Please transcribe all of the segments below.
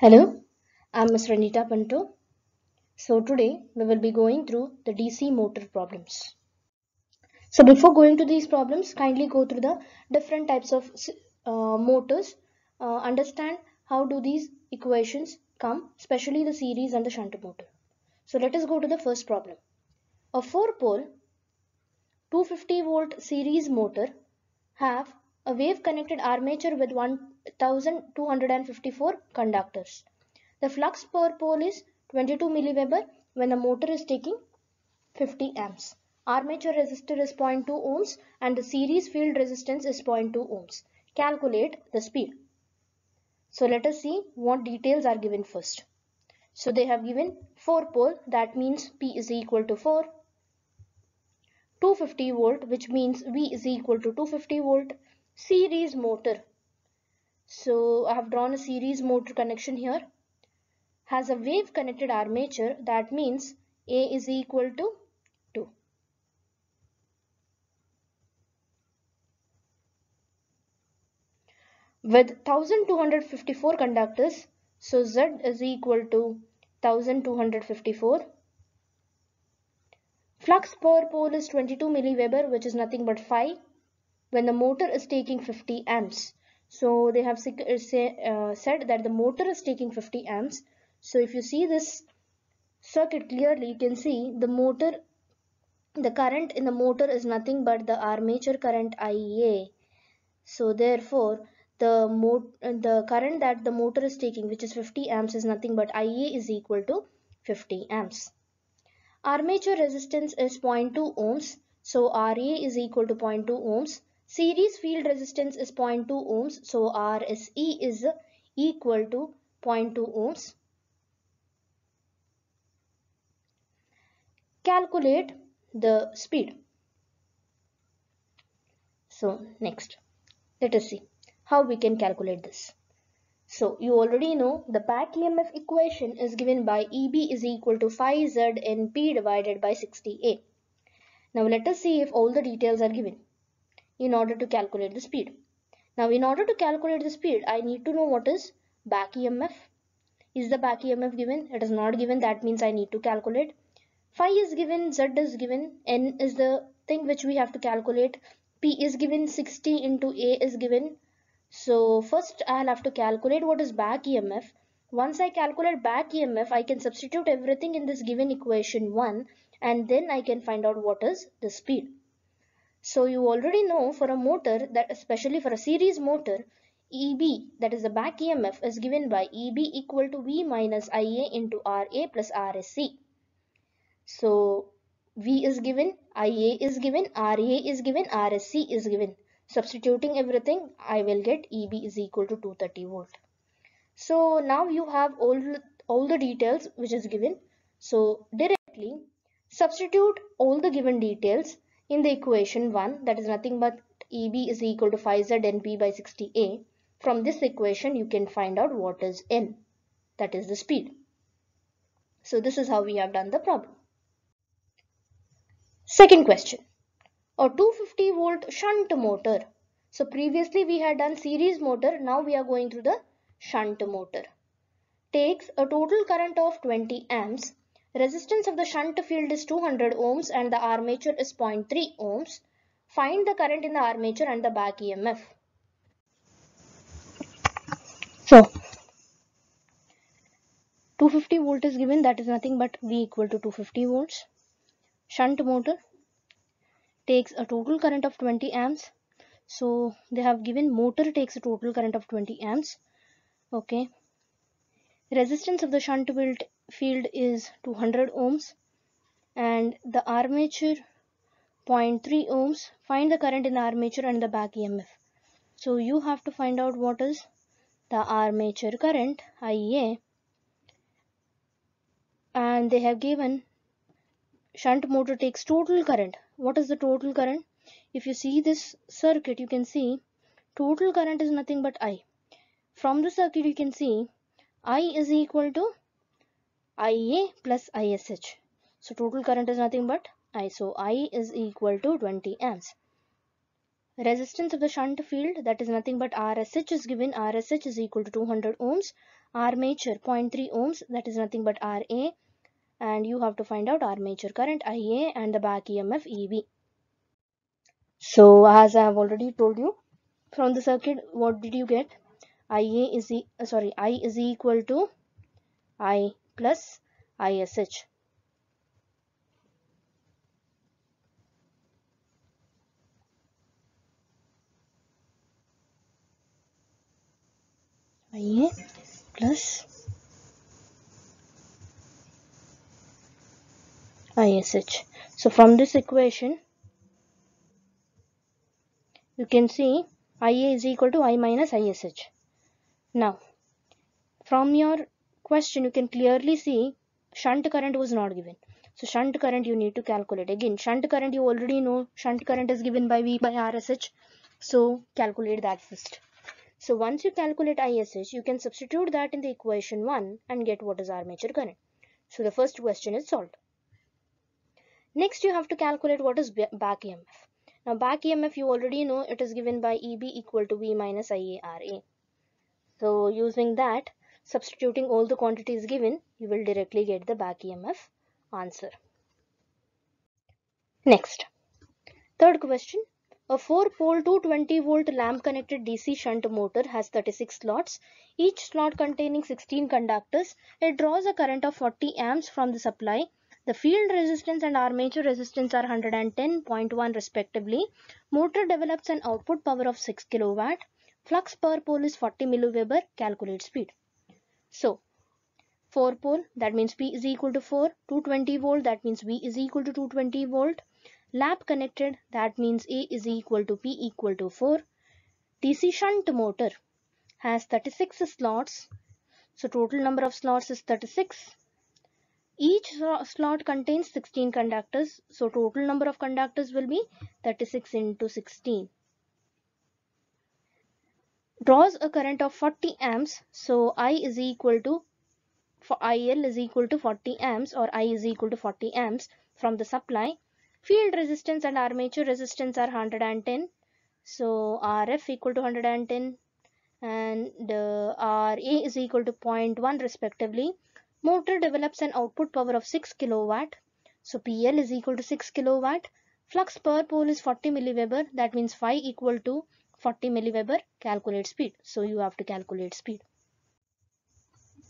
Hello, I'm Ms. Ranita Panto. So today we will be going through the DC motor problems. So before going to these problems, kindly go through the different types of motors. Understand how do these equations come, especially the series and the shunt motor. So let us go to the first problem. A 4-pole 250-volt series motor have a wave connected armature with 1254 conductors. The flux per pole is 22 milliweber when the motor is taking 50 amps. Armature resistor is 0.2 ohms and the series field resistance is 0.2 ohms. Calculate the speed. So let us see what details are given first. So they have given 4 pole, that means P is equal to 4. 250 volt, which means V is equal to 250 volt. Series motor. So I have drawn a series motor connection here. Has a wave connected armature, that means A is equal to 2. With 1254 conductors, so Z is equal to 1254. Flux per pole is 22 milliweber, which is nothing but 5 when the motor is taking 50 amps. So they have said that the motor is taking 50 amps. So if you see this circuit clearly, you can see the current in the motor is nothing but the armature current IA. So therefore the current that the motor is taking, which is 50 amps, is nothing but IA is equal to 50 amps. Armature resistance is 0.2 ohms. So RA is equal to 0.2 ohms. Series field resistance is 0.2 ohms. So RSE is equal to 0.2 ohms. Calculate the speed. So next, let us see how we can calculate this. So you already know the back EMF equation is given by EB is equal to phi Z NP divided by 60A. Now let us see if all the details are given in order to calculate the speed. Now in order to calculate the speed, I need to know what is back EMF. Is the back EMF given? It is not given, that means I need to calculate. Phi is given, Z is given, N is the thing which we have to calculate. P is given, 60 into A is given. So first I'll have to calculate what is back EMF. Once I calculate back EMF, I can substitute everything in this given equation 1 and then I can find out what is the speed. So you already know for a motor, that especially for a series motor, EB, that is the back EMF, is given by EB equal to V minus IA into RA plus RSC. So V is given, IA is given, RA is given, RSC is given. Substituting everything, I will get EB is equal to 230 volt. So now you have all the details which is given. So directly substitute all the given details in the equation 1, that is nothing but EB is equal to phi Z NP by 60A. From this equation you can find out what is N, that is the speed. So this is how we have done the problem. Second question. A 250 volt shunt motor. So previously we had done series motor, now we are going through the shunt motor. Takes a total current of 20 amps. Resistance of the shunt field is 200 ohms and the armature is 0.3 ohms. Find the current in the armature and the back EMF. So 250 volt is given, that is nothing but V equal to 250 volts. Shunt motor takes a total current of 20 amps. So they have given motor takes a total current of 20 amps. Okay. Resistance of the shunt field is 200 ohms and the armature 0.3 ohms. Find the current in the armature and the back EMF. So you have to find out what is the armature current IA, and they have given shunt motor takes total current. What is the total current? If you see this circuit, you can see total current is nothing but I. From the circuit you can see I is equal to IA plus ISH. So total current is nothing but I. So I is equal to 20 amps. Resistance of the shunt field, that is nothing but RSH is given. RSH is equal to 200 ohms. armature 0.3 ohms, that is nothing but RA, and you have to find out armature current IA and the back EMF EB. So as I have already told you, from the circuit, what did you get? I is equal to I plus ISH. IA plus ISH. So from this equation, you can see IA is equal to I minus ISH. Now, from your question, you can clearly see shunt current was not given. So shunt current you need to calculate. Again, shunt current you already know. Shunt current is given by V by RSH. So calculate that first. So once you calculate ISH, you can substitute that in the equation 1 and get what is armature current. So the first question is solved. Next you have to calculate what is back EMF. Now back EMF you already know, it is given by EB equal to V minus IARA. So using that, substituting all the quantities given, you will directly get the back EMF answer. Next, third question. A 4-pole 220-volt lamp-connected DC shunt motor has 36 slots, each slot containing 16 conductors. It draws a current of 40 amps from the supply. The field resistance and armature resistance are 110.1 respectively. Motor develops an output power of 6 kW. Flux per pole is 40 milliweber. Calculate speed. So, 4-pole, that means P is equal to 4. 220 volt, that means V is equal to 220 volt. Lap connected, that means A is equal to P equal to 4. DC shunt motor has 36 slots. So total number of slots is 36. Each slot contains 16 conductors. So total number of conductors will be 36 into 16. Draws a current of 40 amps. So I is equal to, for IL is equal to 40 amps or I is equal to 40 amps from the supply. Field resistance and armature resistance are 110. So RF equal to 110 and RA is equal to 0.1 respectively. Motor develops an output power of 6 kilowatt. So PL is equal to 6 kilowatt. Flux per pole is 40 milliweber. That means phi equal to 40 milliweber. Calculate speed. So you have to calculate speed.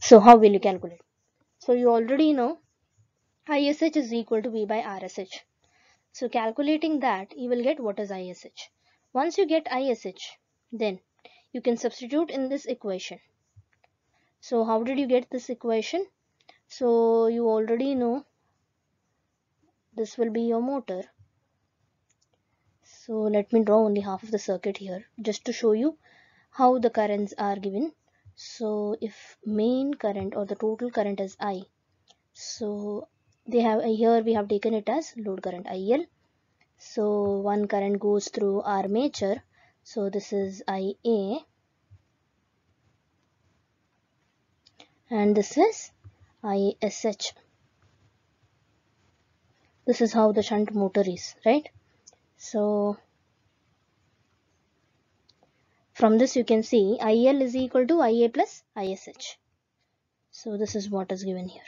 So how will you calculate? So you already know ISH is equal to V by RSH. So calculating that, you will get what is ISH. Once you get ISH, then you can substitute in this equation. So how did you get this equation? So you already know this will be your motor. So let me draw only half of the circuit here just to show you how the currents are given. So if main current or the total current is I, so they have here we have taken it as load current IL. So one current goes through armature. So this is IA and this is ISH. This is how the shunt motor is, right? So from this you can see IL is equal to IA plus ISH. So this is what is given here.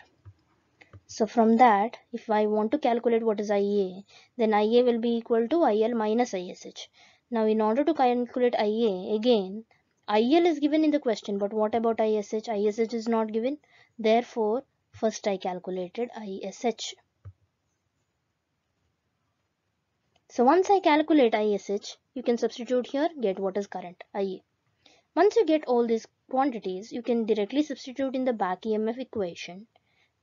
So from that, if I want to calculate what is IA, then IA will be equal to IL minus ISH. Now in order to calculate IA, again, IL is given in the question, but what about ISH? ISH is not given. Therefore, first I calculated ISH. So once I calculate ISH, you can substitute here, get what is current, IA. Once you get all these quantities, you can directly substitute in the back EMF equation,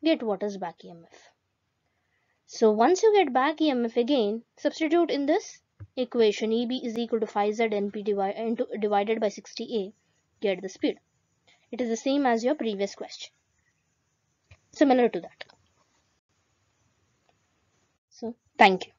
get what is back EMF. So once you get back EMF again, substitute in this equation, EB is equal to phi Z NP divided by 60A, get the speed. It is the same as your previous question. Similar to that. So thank you.